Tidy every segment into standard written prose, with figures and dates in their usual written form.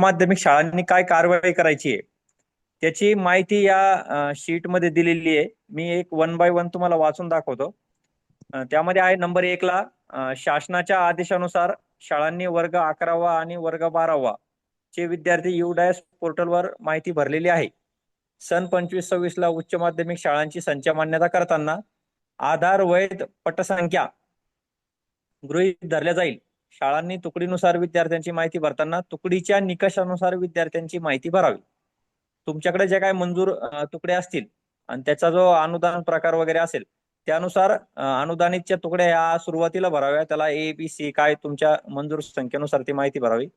माध्यमिक शाळांनी काय कारवाई करायची आहे त्याची माहिती या शीट मध्ये दिलेली आहे. मी एक वन बाय वन तुम्हाला वाचून दाखवतो. त्यामध्ये आहे नंबर 1 ला शासनाच्या आदेशानुसार शाळांनी वर्ग 11वा आणि वर्ग 12वा चे विद्यार्थी UDAS पोर्टलवर माहिती भरलेली आहे. सन 25-26 ला उच्च माध्यमिक शाळांची संच मान्यता करताना आधार वैध पटसंख्या गृहीत धरल्या जाईल. शाळांनी तुकडीनुसार विद्यार्थ्यांची माहिती भरताना तुकडीच्या निकषानुसार विद्यार्थ्यांची माहिती भरावी. तुमच्याकडे जे काय मंजूर तुकडे असतील आणि त्याचा जो अनुदान प्रकार वगैरे असेल त्यानुसार अनुदानितच्या तुकड्या या सुरुवातीला भराव्या. त्याला A, B, C काय तुमच्या मंजूर संख्येनुसार ती माहिती भरावी.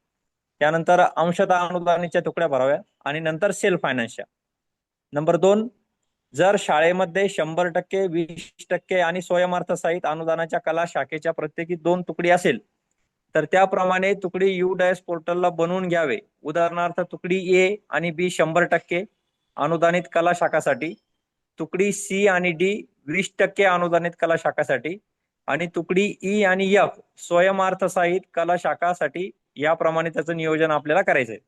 त्यानंतर अंशतः अनुदानितच्या तुकड्या भराव्या आणि नंतर सेल्फ फायनान्सच्या. नंबर 2, जर शाळेमध्ये 100%, 20% आणि स्वयंअर्थसहित अनुदानाच्या कला शाखेच्या प्रत्येकी 2 तुकडी असेल तर त्याप्रमाणे तुकडी UDAS पोर्टलला बनवून घ्यावे. उदाहरणार्थ तुकडी A आणि B 100% अनुदानित कला शाखासाठी, तुकडी C आणि D 20% अनुदानित कला शाखासाठी आणि तुकडी E आणि F स्वयंअर्थसहित कला शाखासाठी. याप्रमाणे त्याचं नियोजन आपल्याला करायचंय.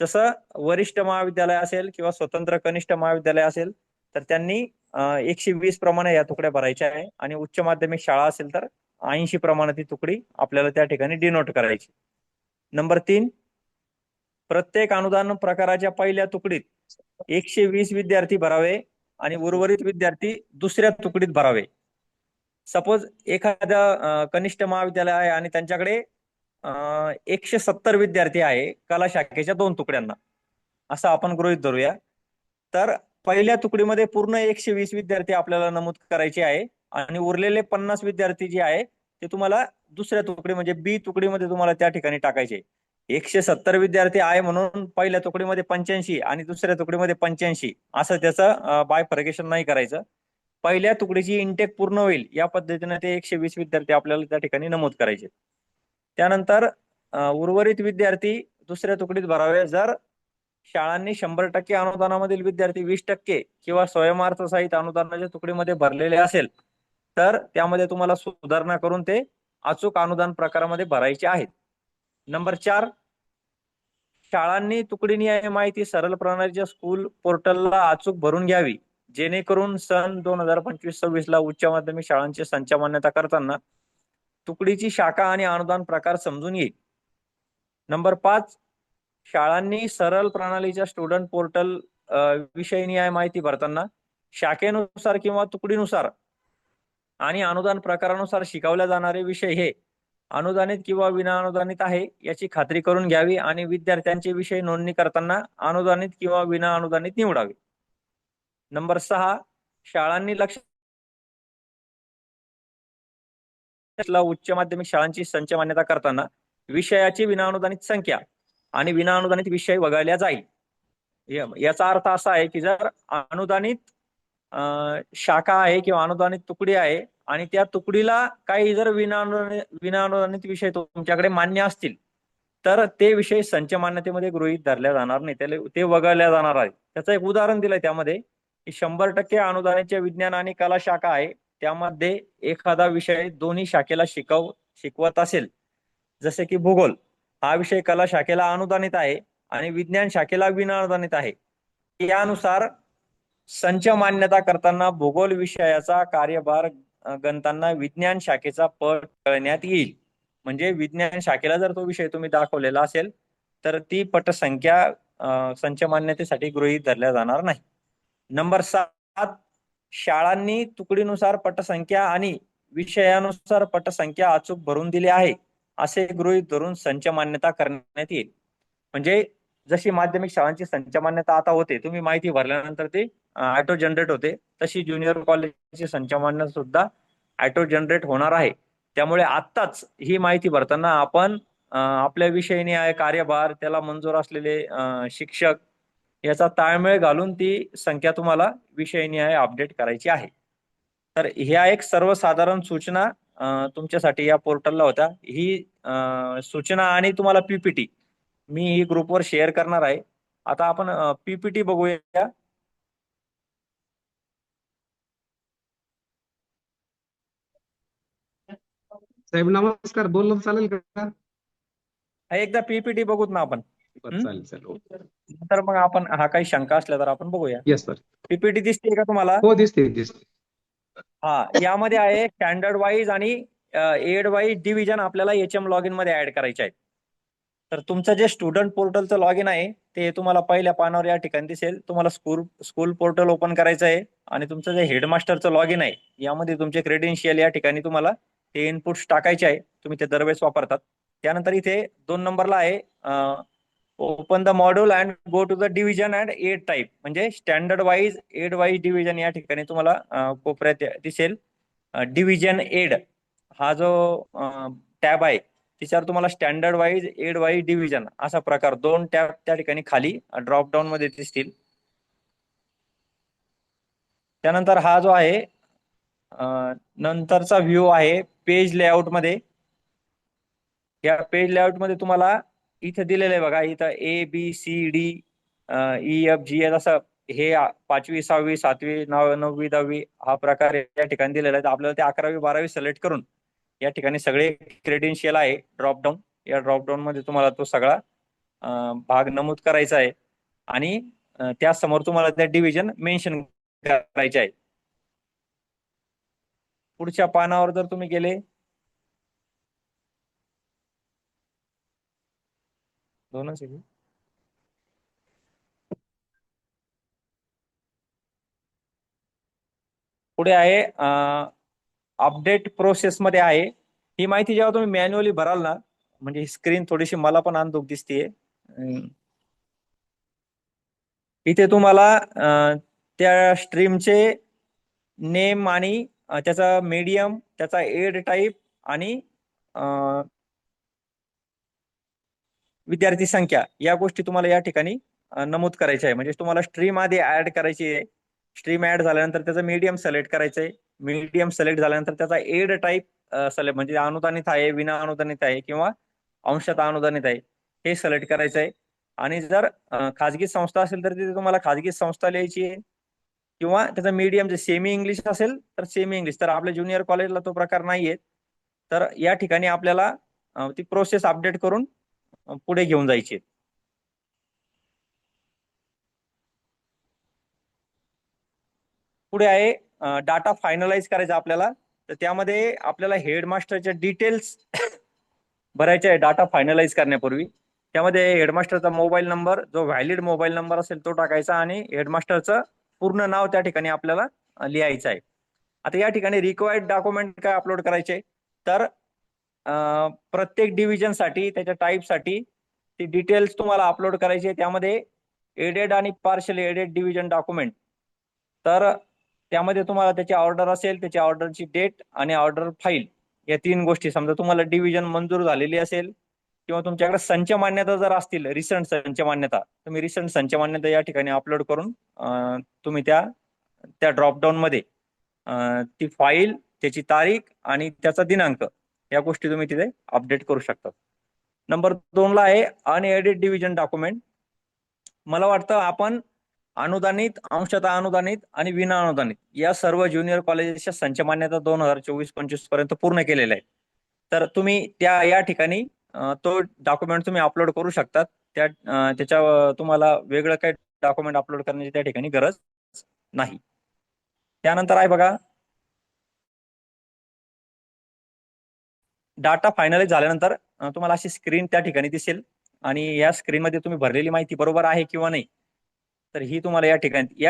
जसं वरिष्ठ महाविद्यालय असेल किंवा स्वतंत्र कनिष्ठ महाविद्यालय असेल तर त्यांनी 120 प्रमाणे या तुकड्या भरायच्या आहे आणि उच्च माध्यमिक शाळा असेल तर 80 प्रमाणे ती तुकडी आपल्याला त्या ठिकाणी डिनोट करायची. नंबर 3, प्रत्येक अनुदान प्रकाराच्या पहिल्या तुकडीत 120 विद्यार्थी भरावे आणि उर्वरित विद्यार्थी दुसऱ्या तुकडीत भरावे. सपोज एखाद्या कनिष्ठ महाविद्यालय आहे आणि त्यांच्याकडे 170 विद्यार्थी आहे कला शाखेच्या 2 तुकड्यांना, असं आपण गृहीत धरूया. तर पहिल्या तुकडीमध्ये पूर्ण 120 विद्यार्थी आपल्याला नमूद करायचे आहे आणि उरलेले 50 विद्यार्थी जे आहे ते तुम्हाला दुसऱ्या तुकडी म्हणजे B तुकडीमध्ये तुम्हाला त्या ठिकाणी टाकायचे. 170 विद्यार्थी आहे म्हणून पहिल्या तुकडीमध्ये 85 आणि दुसऱ्या तुकडीमध्ये 85 असं त्याचं बायफर्गेशन नाही करायचं. पहिल्या तुकडीची इनटेक पूर्ण होईल या पद्धतीने ते 120 विद्यार्थी आपल्याला त्या ठिकाणी नमूद करायचे. त्यानंतर उर्वरित विद्यार्थी दुसऱ्या तुकडीत भरावे. जर शाळांनी 100% अनुदानामधील विद्यार्थी 20% किंवा स्वयंअर्थसहित अनुदानाच्या तुकडीमध्ये भरलेले असेल तर त्यामध्ये तुम्हाला सुधारणा करून ते अचूक अनुदान प्रकारामध्ये भरायचे आहेत. नंबर 4, शाळांनी तुकडीनिहाय माहिती सरळ प्रणालीच्या स्कूल पोर्टलला अचूक भरून घ्यावी जेणेकरून सन 2025-26ला उच्च माध्यमिक शाळांची संच मान्यता करताना तुकडीची शाखा आणि अनुदान प्रकार समजून येईल. नंबर 5, शाळांनी सरळ प्रणालीच्या स्टुडंट पोर्टल विषयनिहाय माहिती भरताना शाखेनुसार किंवा तुकडीनुसार आणि अनुदान प्रकारानुसार शिकवले जाणारे विषय हे अनुदानित किंवा विना अनुदानित आहे याची खात्री करून घ्यावी आणि विद्यार्थ्यांचे विषय नोंदणी करताना अनुदानित किंवा विना अनुदानित निवडावे. नंबर 6, शाळांनी लक्ष उच्च माध्यमिक शाळांची संच मान्यता करताना विषयाची विनाअनुदानित संख्या आणि विनाअनुदानित विषय वगळल्या जाईल. याचा अर्थ असा आहे की जर अनुदानित शाखा आहे किंवा अनुदानित तुकडी आहे आणि त्या तुकडीला काही जर विनाअनुदानित विषय तुमच्याकडे मान्य असतील तर ते विषय संच मान्यतेमध्ये गृहीत धरल्या जाणार नाही, ते वगळल्या जाणार आहे. त्याचं एक उदाहरण दिलंय त्यामध्ये की 100% अनुदानाच्या विज्ञान आणि कला शाखा आहे त्यामध्ये एखादा विषय दोन्ही शाखेला शिकवत असेल, जसे की भूगोल हा विषय कला शाखेला अनुदानित आहे आणि विज्ञान शाखेला विनाअनुदानित आहे. यानुसार संच मान्यता करताना भूगोल विषयाचा कार्यभार गणताना विज्ञान शाखेचा पट कळण्यात येईल. म्हणजे विज्ञान शाखेला जर तो विषय तुम्ही दाखवलेला असेल तर ती पटसंख्या संच मान्यतेसाठी गृहीत धरल्या जाणार नाही. नंबर 7, शाळांनी तुकडीनुसार पटसंख्या आणि विषयानुसार पटसंख्या अचूक भरून दिली आहे असे गृहीत धरून संच मान्यता करण्यात येईल. म्हणजे जशी माध्यमिक शाळांची संच मान्यता आता होते, तुम्ही माहिती भरल्यानंतर ते ऑटो जनरेट होते, तशी ज्युनियर कॉलेजची संच मान्यता सुद्धा ऑटो जनरेट होणार आहे. त्यामुळे आत्ताच ही माहिती भरताना आपण आपल्या विषयी आहे कार्यभार, त्याला मंजूर असलेले शिक्षक याचा ताळमेळ घालून ती संख्या तुम्हाला विषयनिहाय अपडेट करायची आहे. तर ह्या एक सर्वसाधारण सूचना तुमच्यासाठी या पोर्टलला होत्या. ही सूचना आणि तुम्हाला PPT मी ही ग्रुपवर शेअर करणार आहे. आता आपण PPT बघूया. साहेब नमस्कार, बोललं चालेल का? एकदा PPT बघूत ना आपण. बरं, हम्म? चालेल चालेल. ओके. नंतर मग आपण काही शंका असल्या तर आपण बघूया. Yes sir. पीपीटी दिसते का तुम्हाला? हो, दिसते दिसते. हा, यामध्ये आहे स्टँडर्ड वाईज आणि एड वाईज डिव्हिजन आपल्याला एचएम लॉग इन मध्ये ऍड करायचे आहे. तर तुमचं जे स्टुडंट पोर्टलचं लॉग इन आहे ते तुम्हाला पहिल्या पानावर या ठिकाणी दिसेल. तुम्हाला स्कूल पोर्टल ओपन करायचं आहे आणि तुमचं जे हेडमास्टरचं लॉग इन आहे यामध्ये तुमचे क्रेडेन्शियल या ठिकाणी तुम्हाला ते इनपुट्स टाकायचे आहे. तुम्ही ते दरवेळेस वापरतात. त्यानंतर इथे 2 नंबरला आहे open the module and go to the division and add type, म्हणजे standard wise add wise division या ठिकाणी तुम्हाला कोपऱ्यात दिसेल. डिव्हिजन एड हा जो टॅब आहे त्याच्यावर तुम्हाला standard wise add wise division असा प्रकार 2 टॅब त्या ठिकाणी खाली ड्रॉप डाऊन मध्ये दिसतील. त्यानंतर हा जो आहे नंतरचा व्ह्यू आहे पेज लेआउट मध्ये. या पेज लेआउट मध्ये तुम्हाला इथे दिलेलं आहे बघा, इथं ABCD EFG असं हे 5वी 6वी 7वी 9वी 10वी हा प्रकार या ठिकाणी दिलेला आहे. तर आपल्याला ते 11वी 12वी सिलेक्ट करून या ठिकाणी सगळे क्रेडेन्शियल आहे ड्रॉपडाऊन. या ड्रॉपडाऊन मध्ये तुम्हाला तो सगळा भाग नमूद करायचा आहे आणि त्या समोर तुम्हाला त्या डिव्हिजन मेन्शन करायचे आहे. पुढच्या पानावर जर तुम्ही गेले, दोनच आहे. पुढे आहे अपडेट प्रोसेस मध्ये आहे. ही माहिती जेव्हा तुम्ही मॅन्युअली भराल ना, म्हणजे स्क्रीन थोडीशी मला पण अनदुख दिसतीये. इथे तुम्हाला त्या स्ट्रीमचे नेम आणि त्याचा मीडियम, त्याचा एड टाईप आणि विद्यार्थी संख्या या गोष्टी तुम्हाला या ठिकाणी नमूद करायच्या आहे. म्हणजे तुम्हाला स्ट्रीम आधी ऍड करायची आहे. स्ट्रीम ऍड झाल्यानंतर त्याचं मीडियम सिलेक्ट करायचं आहे. मीडियम सिलेक्ट झाल्यानंतर त्याचा एड टाईप सिलेक्ट, म्हणजे अनुदानित आहे, विना अनुदानित आहे किंवा अंशतः अनुदानित आहे हे सिलेक्ट करायचं आहे. आणि जर खाजगी संस्था असेल तर तिथे तुम्हाला खाजगी संस्था लिहायची आहे किंवा त्याचा मीडियम जे सेमी इंग्लिश असेल तर सेमी इंग्लिश. तर आपल्या ज्युनियर कॉलेजला तो प्रकार नाहीये. तर या ठिकाणी आपल्याला ती प्रोसेस अपडेट करून पुढे घेऊन जायची. पुढे आहे डाटा फायनलाइज करायचा आपल्याला. तर त्यामध्ये आपल्याला हेडमास्टरच्या डिटेल्स भरायचे आहे डाटा फायनलाइज करण्यापूर्वी. त्यामध्ये हेडमास्टरचा मोबाईल नंबर, जो व्हॅलिड मोबाईल नंबर असेल तो टाकायचा आणि हेडमास्टरचं पूर्ण नाव त्या ठिकाणी आपल्याला लिहायचं आहे. आता या ठिकाणी रिक्वायर्ड डॉक्युमेंट काय अपलोड करायचे, तर प्रत्येक डिव्हिजनसाठी त्याच्या टाईपसाठी ती डिटेल्स तुम्हाला अपलोड करायची. त्यामध्ये एडेड आणि पार्शल एडेड डिव्हिजन डॉक्युमेंट, तर त्यामध्ये तुम्हाला त्याची ऑर्डर असेल, त्याची ऑर्डरची डेट आणि ऑर्डर फाईल या 3 गोष्टी. समजा तुम्हाला डिव्हिजन मंजूर झालेली असेल किंवा तुमच्याकडे संच मान्यता जर असतील, रिसंट संच मान्यता, तुम्ही रिसंट संच मान्यता या ठिकाणी अपलोड करून तुम्ही त्या त्या ड्रॉपडाऊन मध्ये ती फाईल, त्याची तारीख आणि त्याचा दिनांक या गोष्टी तुम्ही तिथे अपडेट करू शकता. नंबर 2 ला आहे अनएडिट डिव्हिजन डॉक्युमेंट. मला वाटतं आपण अनुदानित, अंशतः अनुदानित आणि विना अनुदानित या सर्व ज्युनियर कॉलेजेसच्या संच मान्यता 2024-25 पर्यंत पूर्ण केलेल्या आहे. तर तुम्ही या ठिकाणी तो डॉक्युमेंट तुम्ही अपलोड करू शकतात. त्याच्या तुम्हाला वेगळं काही डॉक्युमेंट अपलोड करण्याची त्या ठिकाणी गरज नाही. त्यानंतर आहे बघा, डाटा फायनलाइज झाल्यानंतर तुम्हाला अशी स्क्रीन त्या ठिकाणी दिसेल आणि या स्क्रीनमध्ये तुम्ही भरलेली माहिती बरोबर आहे किंवा नाही, तर ही तुम्हाला या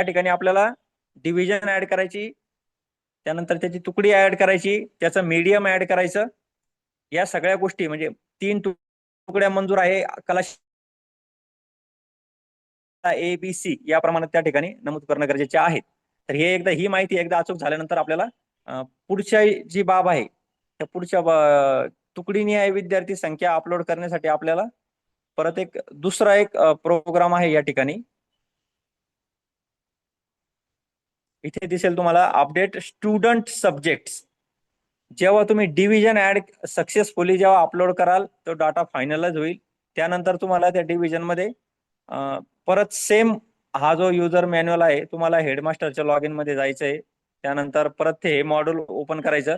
ठिकाणी आपल्याला डिव्हिजन ऍड करायची, त्यानंतर त्याची तुकडी ऍड करायची, त्याचं मीडियम ऍड करायचं. या सगळ्या गोष्टी म्हणजे 3 तुकड्या मंजूर आहे कला ABC या प्रमाणात त्या ठिकाणी नमूद करणं गरजेचे आहे. तर ही माहिती एकदा अचूक झाल्यानंतर आपल्याला पुढच्या जी बाब आहे त्या पुढच्या तुकडीनिहाय विद्यार्थी संख्या अपलोड करण्यासाठी आपल्याला परत दुसरा एक प्रोग्राम आहे या ठिकाणी. इथे दिसेल तुम्हाला अपडेट स्टुडंट सब्जेक्ट्स. जेव्हा तुम्ही डिव्हिजन ऍड सक्सेसफुली जेव्हा अपलोड कराल तो डाटा फायनलाइज होईल. त्यानंतर तुम्हाला त्या डिव्हिजन मध्ये परत सेम हा जो युजर मॅन्युअल आहे, तुम्हाला हेडमास्टरच्या लॉग इन मध्ये जायचंय. त्यानंतर परत हे मॉड्यूल ओपन करायचं.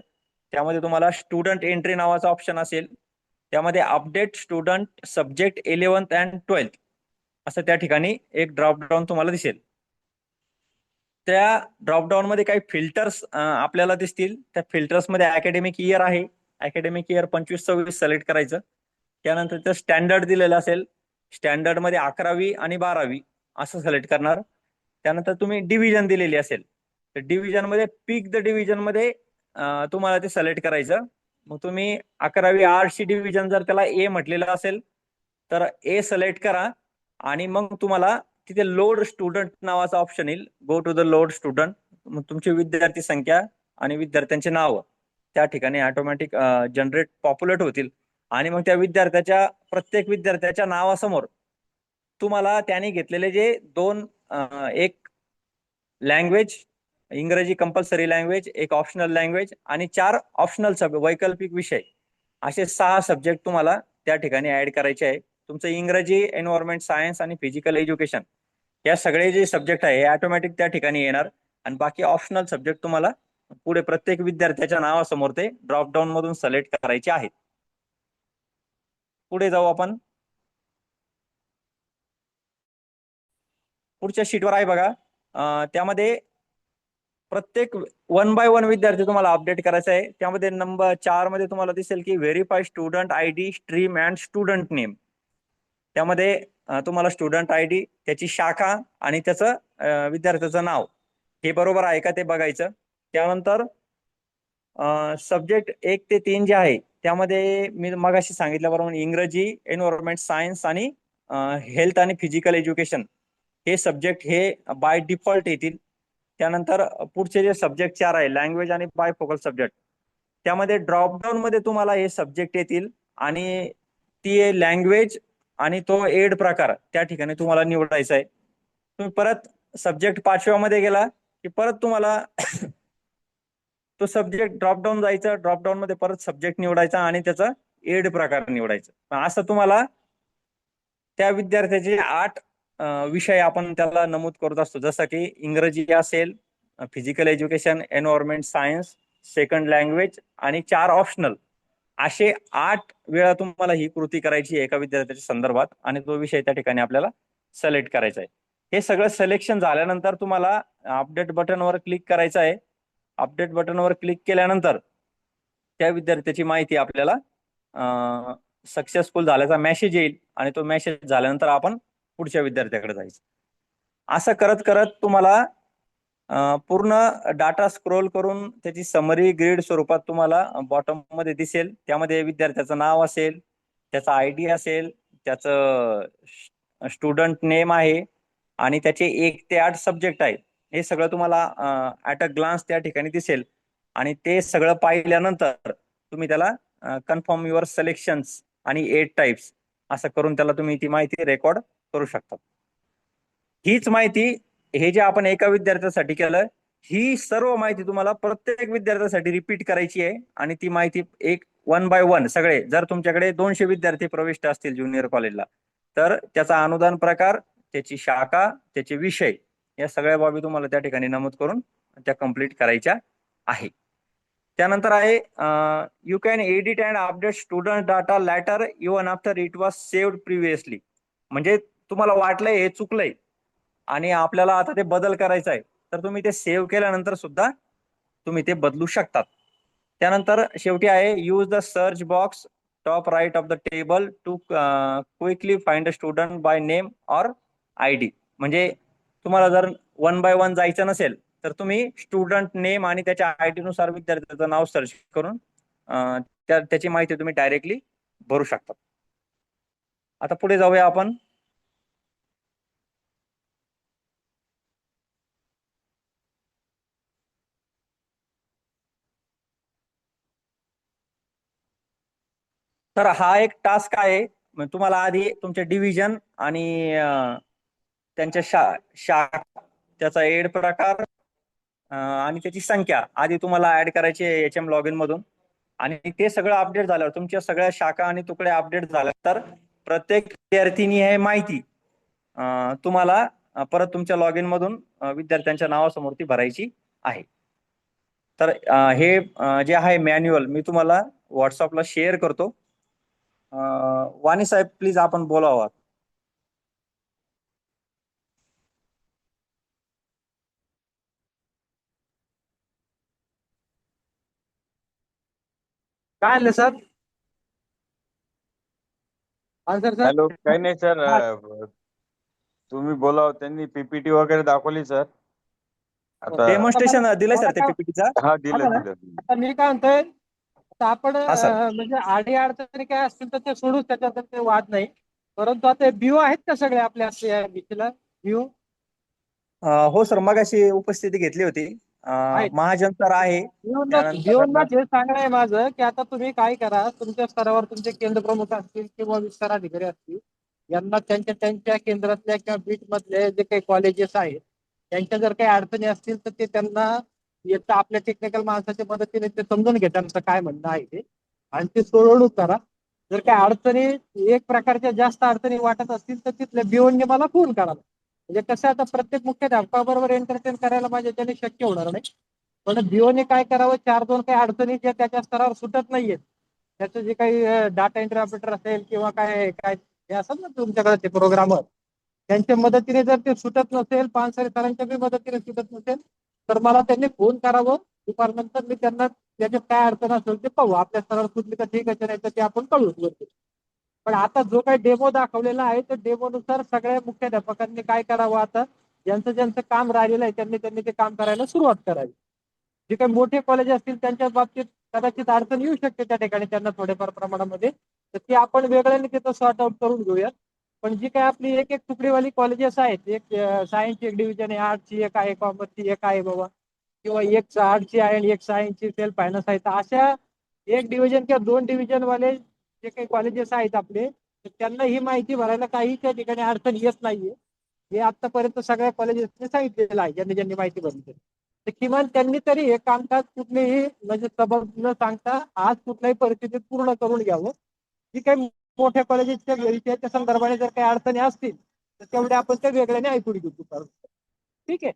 त्यामध्ये तुम्हाला स्टुडंट एंट्री नावाचा ऑप्शन असेल, त्यामध्ये update student subject 11th and 12th असं त्या ठिकाणी एक ड्रॉपडाऊन तुम्हाला दिसेल. त्या ड्रॉपडाऊन मध्ये काही फिल्टर्स आपल्याला दिसतील. त्या फिल्टर्स मध्ये अकॅडमिक इयर आहे, अकॅडमिक इयर 25-26 सिलेक्ट करायचं. त्यानंतर ते स्टँडर्ड दिलेलं असेल, स्टँडर्ड मध्ये 11वी आणि 12वी असं सिलेक्ट करणार. त्यानंतर तुम्ही डिव्हिजन दिलेली असेल तर डिव्हिजन मध्ये पिक द डिव्हिजन मध्ये तुम्हाला ते सिलेक्ट करायचं. मग तुम्ही 11वी आर्ट्सची डिव्हिजन जर त्याला ए म्हटलेलं असेल तर ए सिलेक्ट करा आणि मग तुम्हाला तिथे लोड स्टुडंट नावाचा ऑप्शन येईल. Go to the load student. मग तुमची विद्यार्थी संख्या आणि विद्यार्थ्यांचे नाव त्या ठिकाणी ऑटोमॅटिक जनरेट पॉप्युलेट होतील आणि मग त्या विद्यार्थ्याच्या प्रत्येक विद्यार्थ्याच्या नावासमोर तुम्हाला त्याने घेतलेले जे दोन एक लँग्वेज इंग्रजी कंपल्सरी लँग्वेज, एक ऑप्शनल लँग्वेज आणि 4 ऑप्शनल वैकल्पिक विषय असे 6 सब्जेक्ट तुम्हाला त्या ठिकाणी ऍड करायचे आहे. तुमचं इंग्रजी, एन्व्हायरमेंट सायन्स आणि फिजिकल एज्युकेशन या सगळे जे सब्जेक्ट आहे हे ऑटोमॅटिक त्या ठिकाणी येणार आणि बाकी ऑप्शनल सब्जेक्ट तुम्हाला पुढे प्रत्येक विद्यार्थ्याच्या नावासमोर ते ड्रॉपडाऊन मधून सिलेक्ट करायचे आहेत. पुढे जाऊ आपण. पुढच्या शीटवर आहे बघा. त्यामध्ये प्रत्येक 1 बाय 1 विद्यार्थी तुम्हाला अपडेट करायचा आहे. त्यामध्ये नंबर 4 मध्ये तुम्हाला दिसेल की verify student ID, stream and student name. त्यामध्ये तुम्हाला स्टुडंट आयडी, त्याची शाखा आणि त्याचं विद्यार्थ्याचं नाव हे बरोबर आहे का ते बघायचं. त्यानंतर सब्जेक्ट 1 ते 3 जे आहे त्यामध्ये मी मगाशी सांगितल्याप्रमाणे इंग्रजी, एन्व्हायरमेंट सायन्स आणि हेल्थ आणि फिजिकल एज्युकेशन हे सब्जेक्ट हे बाय डिफॉल्ट येतील. त्यानंतर पुढचे जे सब्जेक्ट 4 आहे लँग्वेज आणि बायफोकल सब्जेक्ट त्यामध्ये ड्रॉपडाऊन मध्ये तुम्हाला हे सब्जेक्ट येतील आणि ती लँग्वेज आणि तो एड प्रकार त्या ठिकाणी तुम्हाला निवडायचा आहे. तुम्ही परत सब्जेक्ट 5व्या मध्ये गेला की परत तुम्हाला तो सब्जेक्ट ड्रॉपडाऊन जायचा, ड्रॉपडाऊन मध्ये परत सब्जेक्ट निवडायचा आणि त्याचा एड प्रकार निवडायचा. असं तुम्हाला त्या विद्यार्थ्याचे 8 विषय आपण त्याला नमूद करत असतो. जसं की इंग्रजी असेल, physical education, environment science, second language आणि 4 ऑप्शनल असे 8 वेळा तुम्हाला ही कृती करायची आहे एका विद्यार्थ्याच्या संदर्भात आणि तो विषय त्या ठिकाणी आपल्याला सिलेक्ट करायचा आहे. हे सगळं सिलेक्शन झाल्यानंतर तुम्हाला अपडेट बटनवर क्लिक करायचं आहे. अपडेट बटनवर क्लिक केल्यानंतर त्या विद्यार्थ्याची माहिती आपल्याला सक्सेसफुल झाल्याचा मेसेज येईल आणि तो मेसेज झाल्यानंतर आपण पुढच्या विद्यार्थ्याकडे जायचं. असं करत करत तुम्हाला पूर्ण डाटा स्क्रोल करून त्याची समरी ग्रीड स्वरूपात तुम्हाला बॉटम मध्ये दिसेल. त्यामध्ये विद्यार्थ्याचं नाव असेल, त्याचा आयडी असेल, त्याचं स्टुडंट नेम आहे आणि त्याचे 1 ते 8 सब्जेक्ट आहेत. हे सगळं तुम्हाला ऍट अ ग्लान्स त्या ठिकाणी दिसेल आणि ते सगळं पाहिल्यानंतर तुम्ही त्याला कन्फर्म युअर सिलेक्शन्स आणि 8 टाइप्स असं करून त्याला तुम्ही ती माहिती रेकॉर्ड करू शकता. हीच माहिती हे जे आपण एका विद्यार्थ्यासाठी केलं ही सर्व माहिती तुम्हाला प्रत्येक विद्यार्थ्यासाठी रिपीट करायची आहे आणि ती माहिती 1 बाय 1 सगळे जर तुमच्याकडे 200 विद्यार्थी प्रविष्ट असतील ज्युनियर कॉलेजला तर त्याचा अनुदान प्रकार, त्याची शाखा, त्याचे विषय या सगळ्या बाबी तुम्हाला त्या ठिकाणी नमूद करून त्या कंप्लीट करायच्या आहे. त्यानंतर आहे you can edit and update student data later even after it was saved previously. म्हणजे तुम्हाला वाटलंय हे चुकलंय आणि आपल्याला आता ते बदल करायचा आहे तर तुम्ही ते सेव्ह केल्यानंतर सुद्धा तुम्ही ते बदलू शकतात. त्यानंतर शेवटी आहे use the search box top right of the table to quickly find a student by name or ID. म्हणजे तुम्हाला जर 1 बाय 1 जायचं नसेल तर तुम्ही स्टुडंट नेम आणि त्याच्या आयडी नुसार विद्यार्थ्याचं नाव सर्च करून त्याची माहिती तुम्ही डायरेक्टली भरू शकता. आता पुढे जाऊया आपण. तर हा एक टास्क आहे. तुम्हाला आधी तुमचे डिव्हिजन आणि त्यांच्या शाखा, त्याचा एड प्रकार आणि त्याची संख्या आधी तुम्हाला ऍड करायची आहे HM लॉगिन मधून आणि ते सगळं अपडेट झाल्यावर तुमच्या सगळ्या शाखा आणि तुकडे अपडेट झाल्यानंतर प्रत्येक विद्यार्थीनी हे माहिती तुम्हाला परत तुमच्या लॉगिन मधून विद्यार्थ्यांच्या नावासमोर ती भरायची आहे. तर हे जे आहे मॅन्युअल मी तुम्हाला व्हॉट्सअपला शेअर करतो. वाणी साहेब प्लीज आपण बोलावं. काय आणलं सर? सर सर हॅलो, काही नाही सर. हा, तुम्ही बोलाव. त्यांनी पीपीटी वगैरे दाखवली सर. आता आता मला डेमॉन्स्ट्रेशन दिलंय मला सर ते काय पीपीटीचा. हा, दिलं आलं ना? दिलं. आता मी काय म्हणतोय, आता आपण हा सर. म्हणजे आडी अडचणी काय असतील तर ते सोडूच, त्याच्यात ते वाद नाही. परंतु आता बिओ आहेत का सगळे आपल्या बीसीला बिओ हो सर, मगाशी उपस्थिती घेतली होती. आहेत? महाजन सर आहे. त्यानंतर बिओना हे सांगणं आहे माझं की आता तुम्ही काय करा, तुमच्या स्तरावर तुमचे केंद्र प्रमुख असतील किंवा विस्तार अधिकारी असतील, यांना त्यांच्या त्यांच्या केंद्रातल्या किंवा बीट मधले जे काही कॉलेजेस आहेत त्यांच्या जर काही अडचणी असतील तर ते त्यांना येतं आपल्या टेक्निकल माणसाच्या मदतीने ते समजून घ्या त्यांचं काय म्हणणं आहे ते, आणि ते सोडवणूक करा. जर काही अडचणी एक प्रकारच्या जास्त अडचणी वाटत असतील तर तिथल्या बिओनने मला फोन करा. म्हणजे कसं आता प्रत्येक मुख्याध्यापकाबरोबर एंटरटेन करायला माझ्या त्याने शक्य होणार नाही. पण बिओने काय करावं, 4-2 काही अडचणी ज्या त्याच्या स्तरावर सुटत नाहीयेत, त्याचं जे काही डाटा एंट्री ऑपरेटर असेल किंवा काय काय हे असतात ना तुमच्याकडे ते प्रोग्रामर, त्यांच्या मदतीने जर ते सुटत नसेल, पानसरे सरांच्या बी मदतीने सुटत नसेल, तर मला त्यांनी फोन करावं. दुपारनंतर मी त्यांना त्याच्यात काय अडचण असेल ते पाहू. आपल्या स्तरावर सुटली तर ठीक आहे, नाही तर ते आपण कळू. पण आता जो काही डेमो दाखवलेला आहे त्या डेमोनुसार सगळ्या मुख्याध्यापकांनी काय करावं, आता ज्यांचं ज्यांचं काम राहिलेलं आहे त्यांनी त्यांनी ते काम करायला सुरुवात करावी. जे काही मोठे कॉलेज असतील त्यांच्या बाबतीत कदाचित अडचण येऊ शकते त्या ठिकाणी त्यांना थोड्याफार प्रमाणामध्ये, तर ती आपण वेगळ्याने तिथं सॉर्ट आउट करून घेऊयात. पण जी काही आपली एक एक तुकडीवाली कॉलेजेस आहेत, एक सायन्सची एक डिव्हिजन आहे, आर्टची एक आहे, कॉमर्सची एक आहे बाबा, किंवा एक आर्टची आहे आणि एक सायन्सची सेल्फ फायनान्स आहे, तर अशा एक डिव्हिजन किंवा 2 डिव्हिजन वाले जे काही कॉलेजेस आहेत आपले, तर त्यांना ही माहिती भरायला काही त्या ठिकाणी अडचण येत नाहीये. हे आतापर्यंत सगळ्या कॉलेजेसने सांगितलेलं आहे, ज्यांनी ज्यांनी माहिती भरली. तर किमान त्यांनी तरी हे कामकाज कुठलेही म्हणजे सबब न सांगता आज कुठल्याही परिस्थितीत पूर्ण करून घ्यावं. जी काही मोठ्या कॉलेजेसच्या विषयाच्या संदर्भाने जर काही अडचणी असतील तर तेवढे आपण त्या वेगळ्याने ऐकून घेऊ. ठीक आहे.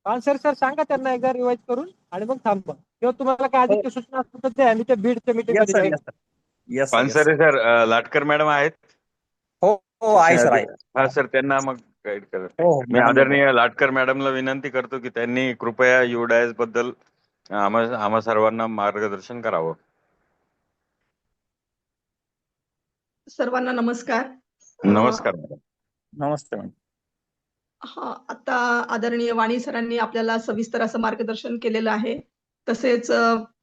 सर सर सांगा त्यांना एकदा रिवाइज करून आणि मग थांबा, किंवा तुम्हाला काय अधिक सूचना असतील तर द्या, मी त्या बीडच्या मीटिंग येस मध्ये सर, जाईल. Yes sir, yes sir, yes sir. Pansare sir, Latkar madam आहेत. हो हो, आहे सर, आहे. हा सर, त्यांना मग गाईड करा. हो हो, मी मॅडम बोलतो. आदरणीय लाटकर मॅडमला विनंती करतो की त्यांनी कृपया युडायस बद्दल आम्हा सर्वांना मार्गदर्शन करावं. सर्वांना नमस्कार. नमस्कार मॅडम. नमस्ते मॅडम. हा, आता आदरणीय वाणी सरांनी आपल्याला सविस्तर असं मार्गदर्शन केलेलं आहे. तसेच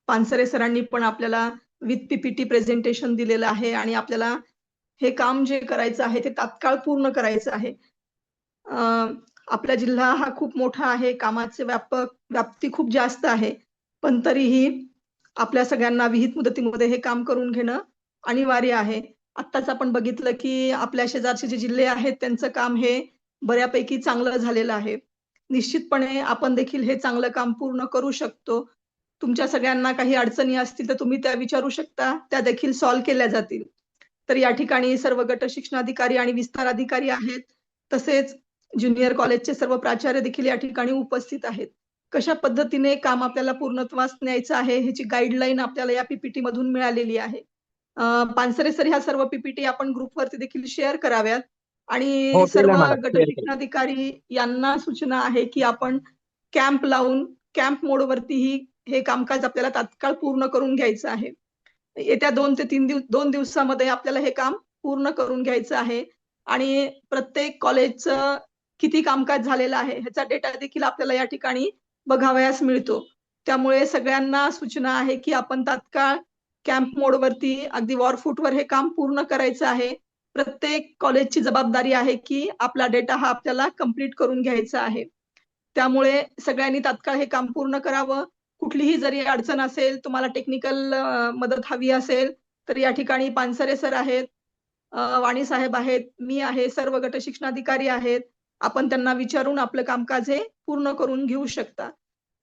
पानसरे सरांनी पण आपल्याला विथ पीपीटी प्रेझेंटेशन दिलेलं आहे आणि आपल्याला हे काम जे करायचं आहे ते तात्काळ पूर्ण करायचं आहे. आपला जिल्हा हा खूप मोठा आहे, कामाचे व्याप्ती खूप जास्त आहे. पण तरीही आपल्या सगळ्यांना विहित मुदतीमध्ये हे काम करून घेणं अनिवार्य आहे. आत्ताच आपण बघितलं की आपल्या शेजारचे जे जिल्हे आहेत त्यांचं काम हे बऱ्यापैकी चांगलं झालेलं आहे. निश्चितपणे आपण देखील हे चांगलं काम पूर्ण करू शकतो. तुमच्या सगळ्यांना काही अडचणी असतील तर तुम्ही त्या विचारू शकता. त्या देखील सॉल्व्ह केल्या जातील. तर या ठिकाणी सर्व गट शिक्षणाधिकारी आणि विस्तार अधिकारी आहेत. तसेच ज्युनियर कॉलेजचे सर्व प्राचार्य देखील या ठिकाणी उपस्थित आहेत. कशा पद्धतीने काम आपल्याला पूर्णत्वास न्यायचं आहे ह्याची गाईडलाईन आपल्याला या पीपीटी मधून मिळालेली आहे. पानसरे सर ह्या सर्व पीपीटी आपण ग्रुपवरती देखील शेअर कराव्यात हो आणि केलं सर्व मॅडम, गट शेअर केलं. शिक्षणाधिकारी यांना सूचना आहे की आपण कॅम्प लावून कॅम्प मोडवरतीही हे कामकाज आपल्याला तात्काळ पूर्ण करून घ्यायचं आहे. येत्या 2 ते 2 दिवसामध्ये आपल्याला हे काम पूर्ण करून घ्यायचं आहे आणि प्रत्येक कॉलेजचं किती कामकाज झालेलं आहे ह्याचा डेटा देखील आपल्याला या ठिकाणी बघावयास मिळतो. त्यामुळे सगळ्यांना सूचना आहे की आपण तात्काळ कॅम्प मोडवरती अगदी वॉर फूटवर हे काम पूर्ण करायचं आहे. प्रत्येक कॉलेजची जबाबदारी आहे की आपला डेटा हा आपल्याला कंप्लीट करून घ्यायचा आहे. त्यामुळे सगळ्यांनी तात्काळ हे काम पूर्ण करावं. कुठलीही जरी अडचण असेल, तुम्हाला टेक्निकल मदत हवी असेल, तर या ठिकाणी पानसरे सर आहेत, वाणी साहेब आहेत, मी आहे, सर्व गट शिक्षणाधिकारी आहेत. आपण त्यांना विचारून आपलं कामकाज हे पूर्ण करून घेऊ शकता.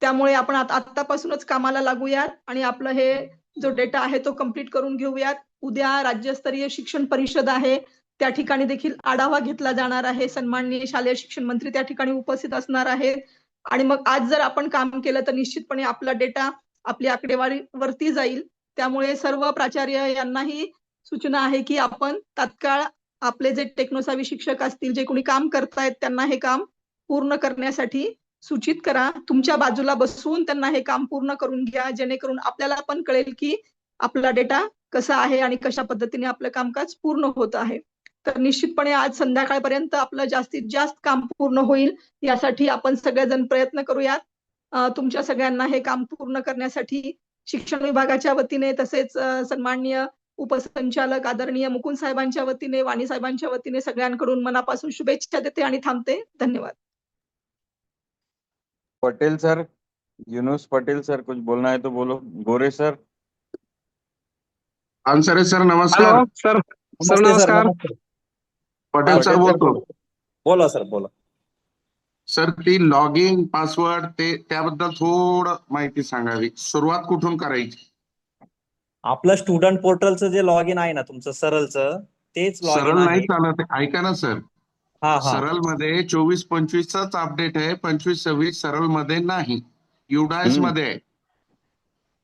त्यामुळे आपण आत्तापासूनच कामाला लागूयात आणि आपलं हे जो डेटा आहे तो कंप्लीट करून घेऊयात. उद्या राज्यस्तरीय शिक्षण परिषद आहे. त्या ठिकाणी देखील आढावा घेतला जाणार आहे. सन्माननीय शालेय शिक्षण मंत्री त्या ठिकाणी उपस्थित असणार आहेत. आणि मग आज जर आपण काम केलं तर निश्चितपणे आपला डेटा आपली आकडेवारी वरती जाईल. त्यामुळे सर्व प्राचार्य यांनाही सूचना आहे की आपण तात्काळ आपले जे टेक्नोसावी शिक्षक असतील, जे कोणी काम करतायत त्यांना हे काम पूर्ण करण्यासाठी सूचित करा. तुमच्या बाजूला बसवून त्यांना हे काम पूर्ण करून घ्या, जेणेकरून आपल्याला पण कळेल की आपला डेटा कसा आहे आणि कशा पद्धतीने आपलं कामकाज पूर्ण होत आहे. तर निश्चितपणे आज संध्याकाळपर्यंत आपलं जास्तीत जास्त काम पूर्ण होईल यासाठी आपण सगळेजण प्रयत्न करूयात. तुमच्या सगळ्यांना हे काम पूर्ण करण्यासाठी शिक्षण विभागाच्या वतीने तसेच सन्माननीय उपसंचालक आदरणीय मुकुंद साहेबांच्या वतीने, वाणी साहेबांच्या वतीने सगळ्यांकडून मनापासून शुभेच्छा देते आणि थांबते. धन्यवाद. पटेल सर, यूनुस पटेल सर, कुछ बोलना है तो बोलो. गोरे सर. अन्सरे सर नमस्कार. Hello sir. सर नमस्कार. पटेल सर बोलतो. बोला सर, बोला. सर ती लॉग इन पासवर्ड त्याबद्दल थोडं माहिती सांगावी. सुरुवात कुठून करायची? आपलं स्टुडंट पोर्टलचं जे लॉग इन आहे ना तुमचं सरळचं, तेच लॉग इन सरळ नाही आहे. चालत. ऐका ना सर, हा हा. सरळ मध्ये 24-25चाच अपडेट आहे, 25-26 सरळ मध्ये नाही, युडायस मध्ये आहे.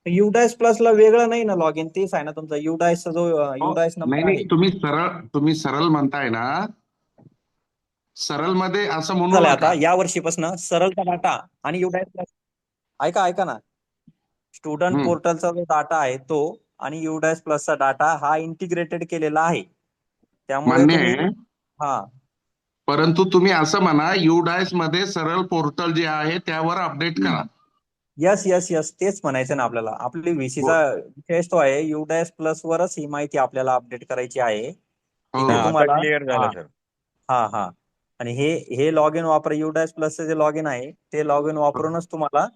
युडायस प्लसला वेगळं नाही ना लॉग इन, तेच आहे ना तुमचा युडायसचा जो युडायस नाही नंबर नाही, आहे. तुम्ही सरळ म्हणताय ना, सरळ मध्ये असं म्हणू झालंय नका. आता या वर्षीपासून सरळचा डाटा आणि युडायस प्लस, ऐका ना, स्टुडंट पोर्टलचा जो डाटा आहे तो आणि युडायस प्लसचा डाटा हा इंटिग्रेटेड केलेला आहे. त्यामुळे मान्य तुम्ही आहे, हा, परंतु तुम्ही असं म्हणा युडायस मध्ये सरळ पोर्टल जे आहे त्यावर अपडेट करा. यस यस यस, तेच म्हणायचं ना आपल्याला. आपली व्हीसीचा विषय तो आहे, युडायस प्लस वरच ही माहिती आपल्याला अपडेट करायची आहे. तिथे तुम्हाला क्लिअर झालं सर. हा हा. आणि हे लॉग इन वापर, युडायस प्लसचं जे लॉग इन आहे ते लॉग इन वापरूनच तुम्हाला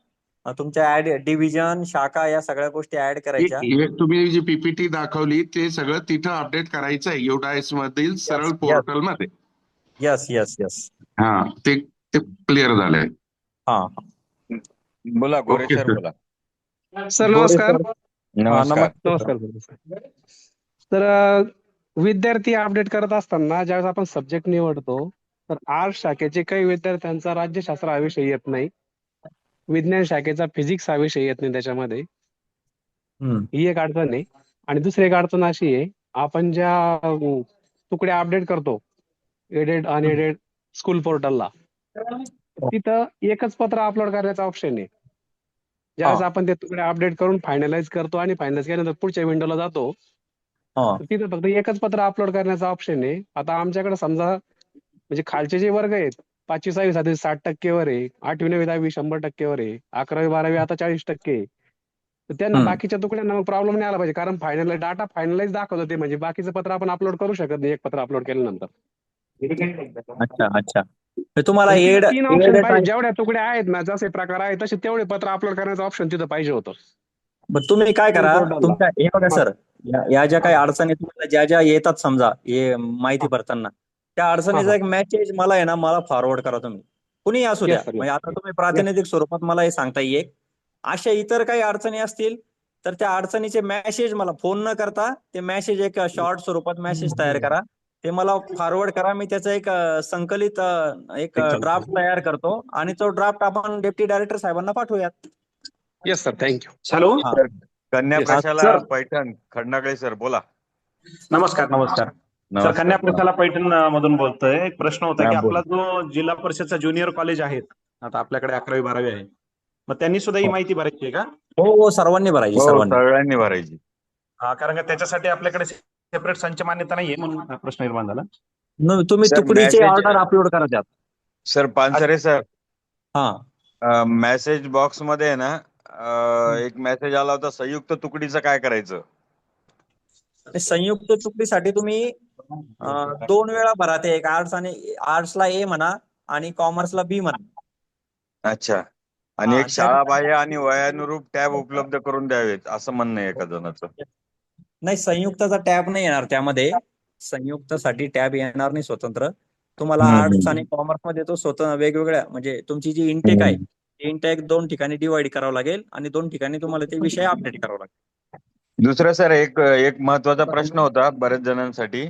तुमच्या ऍड डिव्हिजन शाखा या सगळ्या गोष्टी ऍड करायच्या. हे तुम्ही जी पीपीटी दाखवली ते सगळं तिथं अपडेट करायचं आहे युडायस मधील सरळ पोर्टल मध्ये. Yes yes yes. हा, ते क्लिअर झालंय. हा बोला गोरे ओके, सर, सर. बोला. सर नमस्कार. नमस्कार. नमस्कार. तर विद्यार्थी अपडेट करत असताना ज्यावेळेस आपण सब्जेक्ट निवडतो तर आर्ट्स शाखेचे काही विद्यार्थ्यांचा राज्यशास्त्र हा विषय येत नाही, विज्ञान शाखेचा फिजिक्स हा विषय येत नाही त्याच्यामध्ये. ही एक अडचण आहे. आणि दुसरी एक अडचण अशी आहे, आपण ज्या तुकड्या अपडेट करतो एडेड अनएडेड स्कूल पोर्टलला, तिथं एकच पत्र अपलोड करण्याचा ऑप्शन आहे. ज्यावेळेस आपण ते तुकडे अपडेट करून फायनलाइज करतो आणि फायनलाइज केल्यानंतर पुढच्या विंडोला जातो, तिथं फक्त एकच पत्र अपलोड करण्याचा ऑप्शन आहे. आता आमच्याकडे समजा म्हणजे खालचे जे वर्ग आहेत 5वी 6वी 7वी 60% वर आहे, 8वी 9वी 10वी 100% वर आहे, 11वी 12वी आता 40% आहे. तर त्यांना बाकीच्या तुकड्यांना मग प्रॉब्लेम नाही आला पाहिजे, कारण फायनल डाटा फायनलाइज दाखवतो ते, म्हणजे बाकीचं पत्र आपण अपलोड करू शकत नाही एक पत्र अपलोड केल्यानंतर. अच्छा अच्छा. तुम्हाला म्हणजे एड 3 ऑप्शन पाहिजे. जेवढ्या तुकड्या आहेत ना, जसे प्रकार आहेत तसे तेवढे पत्र अपलोड करण्याचं ऑप्शन तिथं पाहिजे होतं. तुम्ही काय करा, पोर्टलला. तुमच्या हे बघा सर, या ज्या काही अडचणी तुम्हाला ज्या येतात समजा हे माहिती भरताना, त्या अडचणीचा एक मेसेज मला आहे ना, मला फॉरवर्ड करा तुम्ही, कुणी असू द्या. Yes, sir, yes. म्हणजे आता तुम्ही प्रातिनिधिक स्वरूपात मला हे सांगता येईल. अशा इतर काही अडचणी असतील तर त्या अडचणीचे मेसेज मला फोन न करता ते मेसेज एक शॉर्ट स्वरूपात मेसेज तयार करा, ते मला फॉरवर्ड करा. मी त्याचा एक संकलित एक ड्राफ्ट तयार करतो आणि तो ड्राफ्ट आपण डेप्टी डायरेक्टर साहेबांना पाठवूयात. Yes sir, thank you. हॅलो. कन्या Yes. प्रशाला सर. पैठण, खंडागळे सर, बोला. नमस्कार नमस्कार. सर, नमस्कार. कन्या प्रशाला पैठण मधून बोलतोय. एक प्रश्न होता हा, की बोला. आपला जो जिल्हा परिषदचा ज्युनियर कॉलेज आहे, आता आपल्याकडे 11वी 12वी आहे, मग त्यांनी सुद्धा ही माहिती भरायची आहे का? हो, सर्वांनी भरायची, हो, सर्वांनी. सगळ्यांनी भरायची. कारण का त्याच्यासाठी आपल्याकडे सेपरेट संच मान्यता नाहीये, म्हणून हा प्रश्न निर्माण झाला. तुम्ही सर, तुकडीचे message- ऑर्डर अपलोड करा त्यात. सर पानसरे सर, हा, मेसेज बॉक्स मध्ये आहे ना, एक मेसेज आला होता, संयुक्त तुकडीचं काय करायचं? संयुक्त तुकडीसाठी तुम्ही 2 वेळा भरा ते, एक आर्ट्सला ए म्हणा आणि कॉमर्सला बी म्हणा. अच्छा. आणि हा, एक शाळाबाह्य आणि वयानुरूप टॅब उपलब्ध करून द्यावेत, असं म्हणणं आहे एका जणाचं. नाही, संयुक्ताचा टॅब नाही येणार त्यामध्ये. संयुक्तसाठी टॅब येणार नाही स्वतंत्र. तुम्हाला आर्ट्स आणि कॉमर्स मध्ये तो स्वतः वेगवेगळ्या, म्हणजे तुमची जी इनटेक आहे, इनटेक 2 ठिकाणी डिवाइड करावं लागेल आणि 2 ठिकाणी तुम्हाला ते विषय अपडेट करावं लागेल. दुसरं सर, एक महत्वाचा प्रश्न होता बऱ्याच जणांसाठी,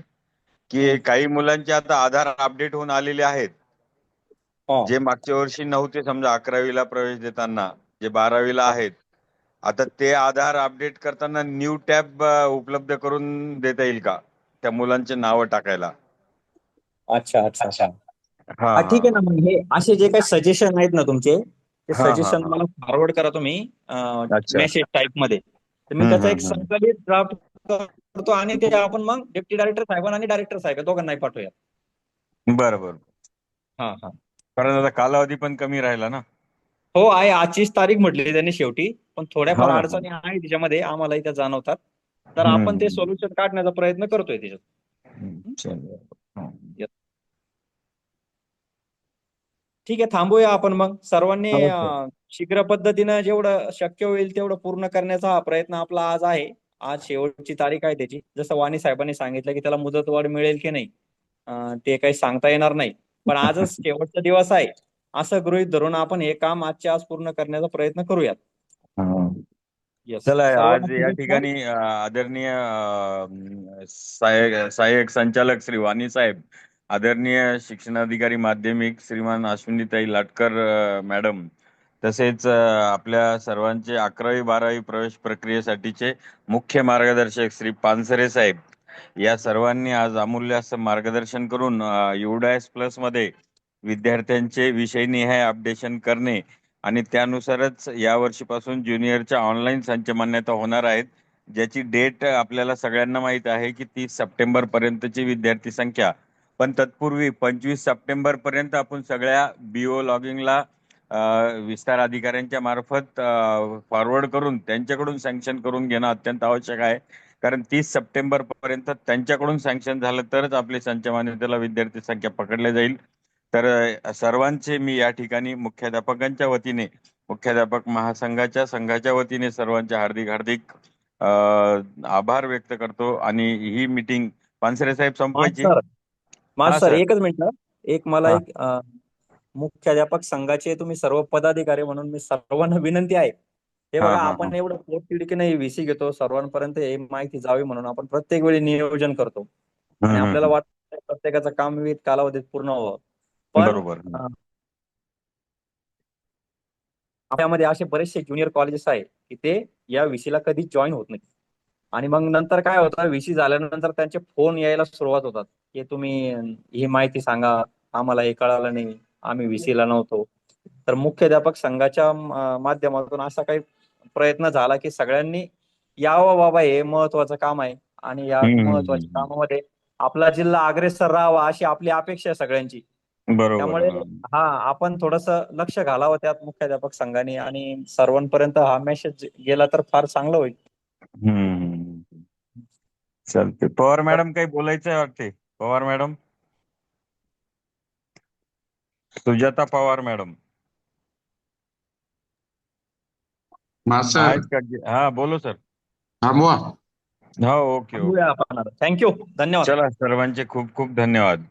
की काही मुलांचे आता आधार अपडेट होऊन आलेले आहेत, हो. जे मागच्या वर्षी नव्हते समजा 11वीला प्रवेश देताना, जे 12वीला आहेत, आता ते आधार अपडेट करताना न्यू टॅब उपलब्ध करून देता येईल का त्या मुलांचे नावं टाकायला? अच्छा अच्छा अच्छा. हा हा हा ठीक आहे ना. मग हे असे जे काही सजेशन आहेत ना तुमचे, ते हा हा सजेशन हा. मला फॉरवर्ड करा तुम्ही अच्छा. मेसेज टाईप मध्ये. तर मी त्याचा एक हम्म. संकलित ड्राफ्ट करतो आणि ते आपण मग डेप्टी डायरेक्टर साहेबांना आणि डायरेक्टर साहेब दोघांनाही पाठवूया. बरं बरं. हा हा. कारण आता कालावधी पण कमी राहिला ना. हो आहे. आजचीच तारीख म्हटली त्यांनी शेवटी, पण थोड्याफार हो ना. अडचणी आहे त्याच्यामध्ये, आम्हालाही त्या जाणवतात. तर आपण ते हम्म. सोल्युशन काढण्याचा प्रयत्न करतोय त्याच्यात. चालेल. हो. Yes. ठीक आहे, थांबूया आपण मग. सर्वांनी हो, सर. शीघ्र पद्धतीनं जेवढं शक्य होईल तेवढं पूर्ण करण्याचा हा प्रयत्न आपला आज आहे. आज शेवटची तारीख आहे त्याची. जसं वाणी साहेबांनी सांगितलं की त्याला मुदतवाढ मिळेल की नाही ते काही सांगता येणार नाही. पण आजच शेवटचा दिवस आहे असं गृहीत धरून आपण हे काम आजच्या आज पूर्ण करण्याचा प्रयत्न करूयात. हा. येस. चला, सर्वांना आज या शुभेच्छा. ठिकाणी आदरणीय सहाय्यक संचालक श्री वाणी साहेब, आदरणीय शिक्षणाधिकारी माध्यमिक श्रीमान अश्विनीताई लाटकर मॅडम, तसेच आपल्या सर्वांचे 11वी-12वी प्रवेश प्रक्रियेसाठीचे मुख्य मार्गदर्शक श्री पानसरे साहेब, या सर्वांनी आज अमूल्य असं मार्गदर्शन करून युडायस प्लस मध्ये विद्यार्थ्यांचे विषयनिहाय अपडेशन करणे आणि त्यानुसारच या वर्षीपासून ज्युनियरच्या ऑनलाईन संच मान्यता होणार आहेत, ज्याची डेट आपल्याला सगळ्यांना माहीत आहे की 30 सप्टेंबर पर्यंतची विद्यार्थी संख्या. पण तत्पूर्वी 25 सप्टेंबर पर्यंत आपण सगळ्या बीओ लॉगिंगला विस्तार अधिकाऱ्यांच्या मार्फत फॉरवर्ड करून त्यांच्याकडून सँक्शन करून घेणं अत्यंत आवश्यक आहे. कारण 30 सप्टेंबर पर्यंत त्यांच्याकडून सँक्शन झालं तरच आपली संच मान्यतेला विद्यार्थी संख्या पकडल्या जाईल. तर सर्वांचे मी या ठिकाणी मुख्याध्यापकांच्या वतीने, मुख्याध्यापक महासंघाच्या संघाच्या वतीने सर्वांचे हार्दिक हार्दिक आभार व्यक्त करतो. आणि ही मीटिंग पानसरे साहेब संपवायची. सर हा सर सर. एकच मिनिट. एक मला हा एक मुख्याध्यापक संघाचे तुम्ही सर्व पदाधिकारी म्हणून मी सर्वांना विनंती आहे. हे हा बघा, हा हा. आपण एवढं पोटतिडकीने व्हीसी घेतो, सर्वांपर्यंत हे माहिती जावी म्हणून आपण प्रत्येक वेळी नियोजन करतो आणि आपल्याला वाटतं प्रत्येकाचं काम विविध कालावधीत पूर्ण व्हावं. पण बरोबर. आपल्यामध्ये असे बरेचसे ज्युनियर कॉलेजेस आहेत की ते या व्हीसीला कधी जॉईन होत नाही. आणि मग नंतर काय होतं, व्हीसी झाल्यानंतर त्यांचे फोन यायला सुरुवात होतात की तुम्ही ही माहिती सांगा, आम्हाला हे कळालं नाही, आम्ही व्हीसीला नव्हतो. तर मुख्याध्यापक संघाच्या माध्यमातून असा काही प्रयत्न झाला की सगळ्यांनी यावं बाबा, हे महत्वाचं काम आहे आणि या महत्वाच्या कामामध्ये आपला जिल्हा अग्रेसर राहावा अशी आपली अपेक्षा आहे सगळ्यांची. बरोबर. त्यामुळे हा आपण थोडस लक्ष घालावं त्यात मुख्याध्यापक संघाने आणि सर्वांपर्यंत हा मेसेज गेला तर फार चांगलं होईल. चालते. पवार मॅडम काही बोलायचं आहे वाटते. पवार मॅडम, सुजाता पवार मॅडम मास्तर आहेत का? हा, बोलो सर. थांबवा. हो, ओके ओके. थँक्यू, धन्यवाद. चला, सर्वांचे खूप खूप धन्यवाद.